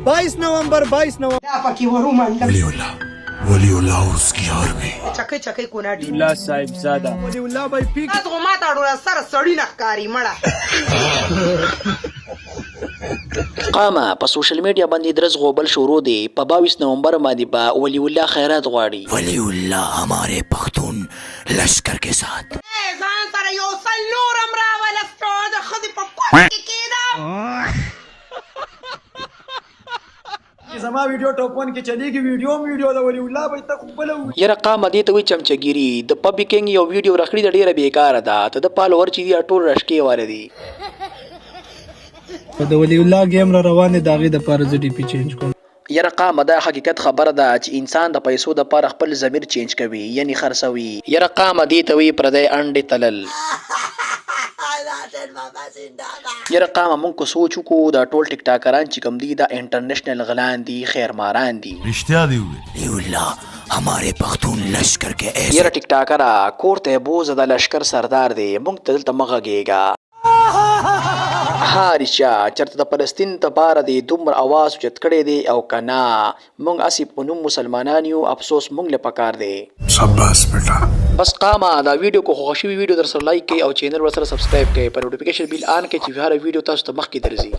22 नवंबर वलीउल्लाह और उसकी आर्मी चकै चकै कोनाटी अल्लाह साहिब ज़ादा वलीउल्लाह भाई फिक تاسو ما تاړو سره سړی نه ښکاری مړه قامه په سوشل میډیا باندې درز غوبل شروع دی په 22 نومبر باندې په ولی الله خیرات غواړي वलीउल्लाह हमारे पख्तून लश्कर के साथ ځان سره یو سل نورم راولستو د ښځې په کوټ کې کېدم زما ویډیو ټاپ 1 کې چلیږي ویډیو د ولیउल्लाह भाई ته خپل یره قامه دې ته وی چمچګيري د پبلیکینګ یو ویډیو راخړي د ډیره بیکاره ده ته د فالوور چې دی ټول رشکي واره دي د ولیउल्लाह گیم را روانه داغه د پاره ز ډي پی چینج کوم یره قامه دا حقیقت خبره ده چې انسان د پیسو د پاره خپل ضمیر چینج کوي یعنی خرڅوي یره قامه دې ته وی پردې انډې تلل یره قامه مونږ کو سوچ کو دا ټول ټیک ټاکران چې کوم دي دا انټرنیشنل غلان دي خیر ماران دي रिश्ता दी हुए वलीउल्लाह हमारे पख्तून लश्कर के ऐसे یره ټیک ټاکرا کوړته بوز د لشکر سردار دی مونږ ته دلته مغهږیږي هارشا چرته د فلسطین ته بار دی دومره आवाज چت کړي دی او کنا مونږ اسی په نوم مسلمانان یو افسوس مونږ له پکار دی शाबाश बेटा بس قامه دا ویډیو کو خوشي ویډیو در سره لایک کړئ او چینل ور سره سبسکرایب کړئ پر نوټیفیکیشن بیل آن کړئ چې هر ویډیو تاسو ته مخکې درځي